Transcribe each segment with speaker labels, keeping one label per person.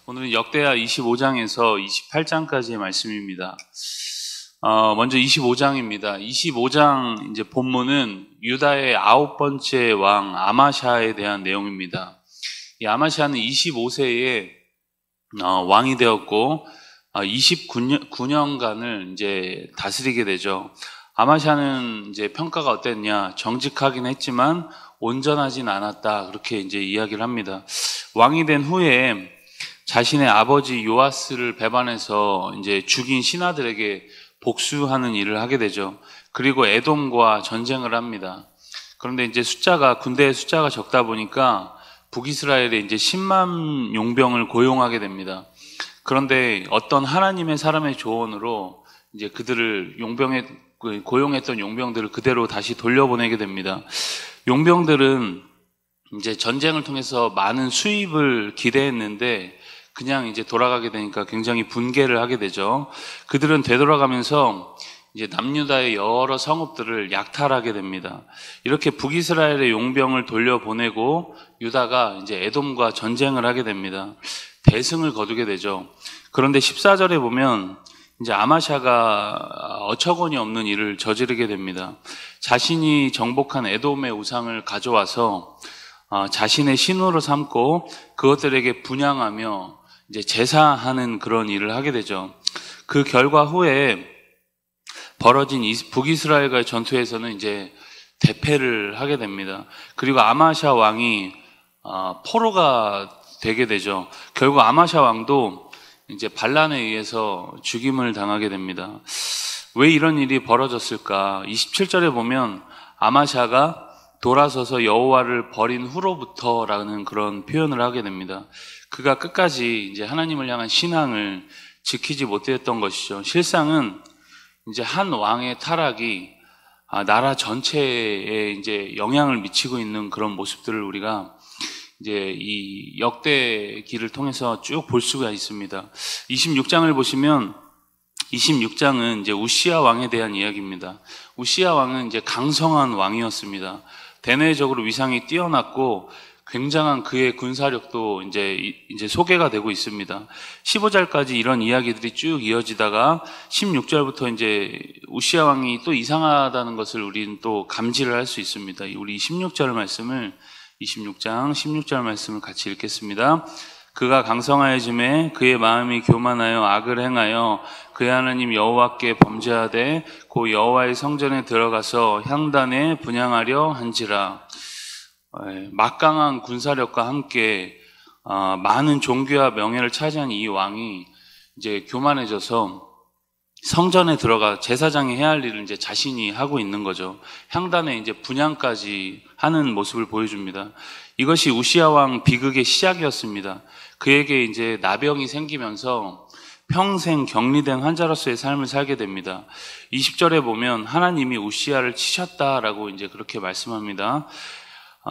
Speaker 1: 오늘은 역대하 25장에서 28장까지의 말씀입니다. 먼저 25장입니다. 25장 이제 본문은 유다의 9번째 왕 아마샤에 대한 내용입니다. 이 아마샤는 25세에 왕이 되었고 29년간을 이제 다스리게 되죠. 아마샤는 이제 평가가 어땠냐? 정직하긴 했지만 온전하진 않았다. 그렇게 이제 이야기를 합니다. 왕이 된 후에 자신의 아버지 요아스를 배반해서 이제 죽인 신하들에게 복수하는 일을 하게 되죠. 그리고 에돔과 전쟁을 합니다. 그런데 이제 군대의 숫자가 적다 보니까 북이스라엘에 이제 10만 용병을 고용하게 됩니다. 그런데 어떤 하나님의 사람의 조언으로 이제 그들을 고용했던 용병들을 그대로 다시 돌려보내게 됩니다. 용병들은 이제 전쟁을 통해서 많은 수입을 기대했는데 그냥 이제 돌아가게 되니까 굉장히 분개를 하게 되죠. 그들은 되돌아가면서 이제 남유다의 여러 성읍들을 약탈하게 됩니다. 이렇게 북이스라엘의 용병을 돌려보내고 유다가 이제 에돔과 전쟁을 하게 됩니다. 대승을 거두게 되죠. 그런데 14절에 보면 이제 아마샤가 어처구니 없는 일을 저지르게 됩니다. 자신이 정복한 에돔의 우상을 가져와서 자신의 신으로 삼고 그것들에게 분향하며 이제 제사하는 그런 일을 하게 되죠. 그 결과 후에 벌어진 북이스라엘과의 전투에서는 이제 대패를 하게 됩니다. 그리고 아마샤 왕이 포로가 되게 되죠. 결국 아마샤 왕도 이제 반란에 의해서 죽임을 당하게 됩니다. 왜 이런 일이 벌어졌을까? 27절에 보면 아마샤가 돌아서서 여호와를 버린 후로부터라는 그런 표현을 하게 됩니다. 그가 끝까지 이제 하나님을 향한 신앙을 지키지 못했던 것이죠. 실상은 이제 한 왕의 타락이 나라 전체에 이제 영향을 미치고 있는 그런 모습들을 우리가 이제 이 역대기를 통해서 쭉 볼 수가 있습니다. 26장을 보시면 26장은 이제 우시야 왕에 대한 이야기입니다. 우시야 왕은 이제 강성한 왕이었습니다. 대내적으로 위상이 뛰어났고 굉장한 그의 군사력도 이제 소개가 되고 있습니다. 15절까지 이런 이야기들이 쭉 이어지다가 16절부터 이제 우시야 왕이 또 이상하다는 것을 우리는 또 감지를 할 수 있습니다. 우리 26절 말씀을 26장 16절 말씀을 같이 읽겠습니다. 그가 강성하여짐에 그의 마음이 교만하여 악을 행하여 그의 하나님 여호와께 범죄하되 그 여호와의 성전에 들어가서 향단에 분향하려 한지라. 막강한 군사력과 함께 많은 종교와 명예를 차지한 이 왕이 이제 교만해져서 성전에 들어가 제사장이 해야 할 일을 이제 자신이 하고 있는 거죠. 향단에 이제 분향까지 하는 모습을 보여줍니다. 이것이 우시야 왕 비극의 시작이었습니다. 그에게 이제 나병이 생기면서 평생 격리된 환자로서의 삶을 살게 됩니다. 20절에 보면 하나님이 우시야를 치셨다라고 이제 그렇게 말씀합니다.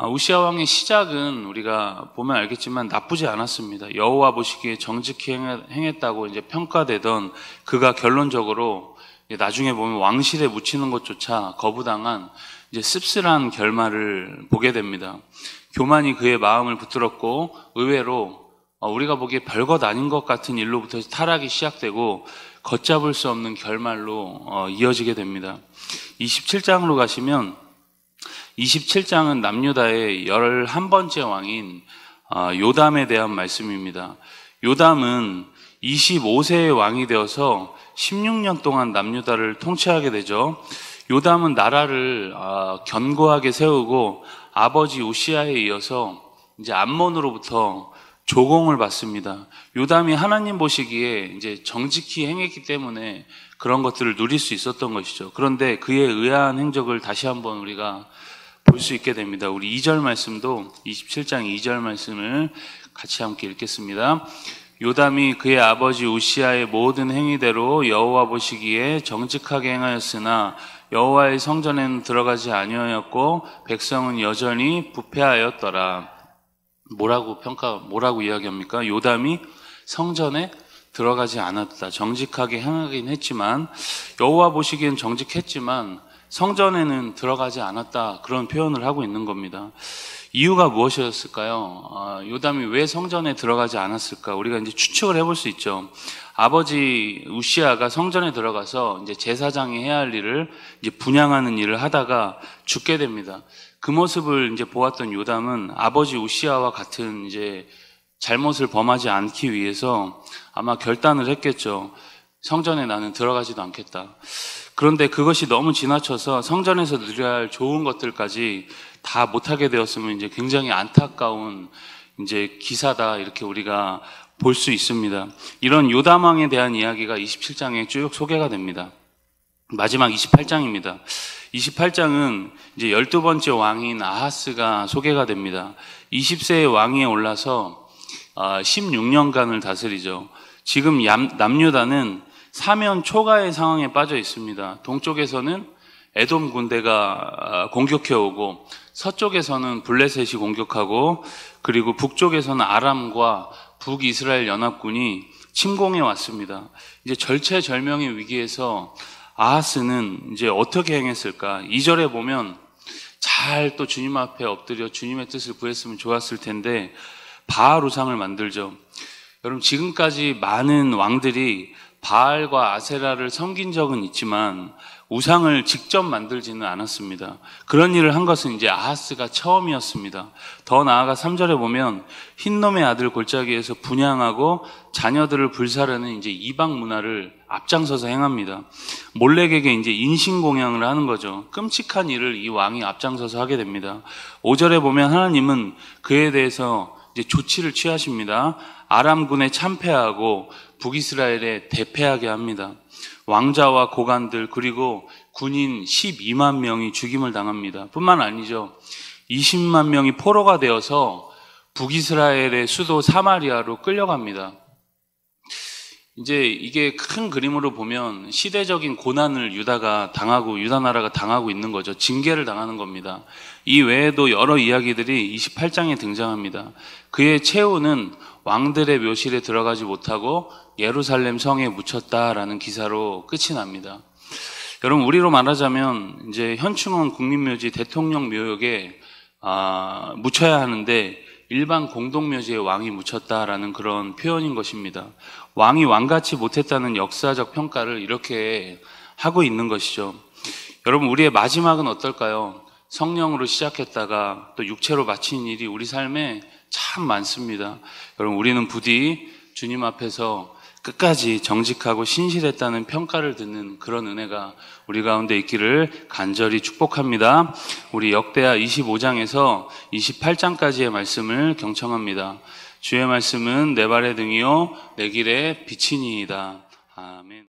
Speaker 1: 우시야 왕의 시작은 우리가 보면 알겠지만 나쁘지 않았습니다. 여호와 보시기에 정직히 행했다고 이제 평가되던 그가 결론적으로 나중에 보면 왕실에 묻히는 것조차 거부당한 이제 씁쓸한 결말을 보게 됩니다. 교만이 그의 마음을 붙들었고 의외로 우리가 보기에 별것 아닌 것 같은 일로부터 타락이 시작되고 걷잡을 수 없는 결말로 이어지게 됩니다. 27장으로 가시면 27장은 남유다의 11번째 왕인 요담에 대한 말씀입니다. 요담은 25세의 왕이 되어서 16년 동안 남유다를 통치하게 되죠. 요담은 나라를 견고하게 세우고 아버지 우시야에 이어서 이제 암몬으로부터 조공을 받습니다. 요담이 하나님 보시기에 이제 정직히 행했기 때문에 그런 것들을 누릴 수 있었던 것이죠. 그런데 그의 의아한 행적을 다시 한번 우리가 볼 수 있게 됩니다. 우리 2절 말씀도 27장 2절 말씀을 같이 함께 읽겠습니다. 요담이 그의 아버지 우시야의 모든 행위대로 여호와 보시기에 정직하게 행하였으나 여호와의 성전에는 들어가지 아니하였고 백성은 여전히 부패하였더라. 뭐라고 이야기합니까? 요담이 성전에 들어가지 않았다. 정직하게 행하긴 했지만 여호와 보시기엔 정직했지만 성전에는 들어가지 않았다. 그런 표현을 하고 있는 겁니다. 이유가 무엇이었을까요? 요담이 왜 성전에 들어가지 않았을까? 우리가 이제 추측을 해볼 수 있죠. 아버지 우시아가 성전에 들어가서 이제 제사장이 해야 할 일을 이제 분향하는 일을 하다가 죽게 됩니다. 그 모습을 이제 보았던 요담은 아버지 우시아와 같은 이제 잘못을 범하지 않기 위해서 아마 결단을 했겠죠. 성전에 나는 들어가지도 않겠다. 그런데 그것이 너무 지나쳐서 성전에서 누려야 할 좋은 것들까지 다 못하게 되었으면 이제 굉장히 안타까운 이제 기사다, 이렇게 우리가 볼 수 있습니다. 이런 요담 왕에 대한 이야기가 27장에 쭉 소개가 됩니다. 마지막 28장입니다. 28장은 이제 12번째 왕인 아하스가 소개가 됩니다. 20세의 왕위에 올라서 16년간을 다스리죠. 지금 남유다는 사면 초가의 상황에 빠져 있습니다. 동쪽에서는 에돔 군대가 공격해 오고, 서쪽에서는 블레셋이 공격하고, 그리고 북쪽에서는 아람과 북이스라엘 연합군이 침공해 왔습니다. 이제 절체절명의 위기에서 아하스는 이제 어떻게 행했을까? 2절에 보면 잘 또 주님 앞에 엎드려 주님의 뜻을 구했으면 좋았을 텐데 바알 우상을 만들죠. 여러분, 지금까지 많은 왕들이 바알과 아세라를 섬긴 적은 있지만 우상을 직접 만들지는 않았습니다. 그런 일을 한 것은 이제 아하스가 처음이었습니다. 더 나아가 3절에 보면 흰놈의 아들 골짜기에서 분향하고 자녀들을 불사르는 이제 이방 문화를 앞장서서 행합니다. 몰렉에게 이제 인신공양을 하는 거죠. 끔찍한 일을 이 왕이 앞장서서 하게 됩니다. 5절에 보면 하나님은 그에 대해서 이제 조치를 취하십니다. 아람군에 참패하고 북이스라엘에 대패하게 합니다. 왕자와 고관들 그리고 군인 12만 명이 죽임을 당합니다. 뿐만 아니죠. 20만 명이 포로가 되어서 북이스라엘의 수도 사마리아로 끌려갑니다. 이제 이게 큰 그림으로 보면 시대적인 고난을 유다가 당하고, 유다 나라가 당하고 있는 거죠. 징계를 당하는 겁니다. 이 외에도 여러 이야기들이 28장에 등장합니다. 그의 최후는 왕들의 묘실에 들어가지 못하고 예루살렘 성에 묻혔다라는 기사로 끝이 납니다. 여러분, 우리로 말하자면 이제 현충원 국립묘지 대통령 묘역에 묻혀야 하는데 일반 공동묘지에 왕이 묻혔다라는 그런 표현인 것입니다. 왕이 왕같이 못했다는 역사적 평가를 이렇게 하고 있는 것이죠. 여러분, 우리의 마지막은 어떨까요? 성령으로 시작했다가 또 육체로 마친 일이 우리 삶에 참 많습니다. 여러분, 우리는 부디 주님 앞에서 끝까지 정직하고 신실했다는 평가를 듣는 그런 은혜가 우리 가운데 있기를 간절히 축복합니다. 우리 역대하 25장에서 28장까지의 말씀을 경청합니다. 주의 말씀은 내 발의 등이요 내 길의 빛이니이다. 아멘.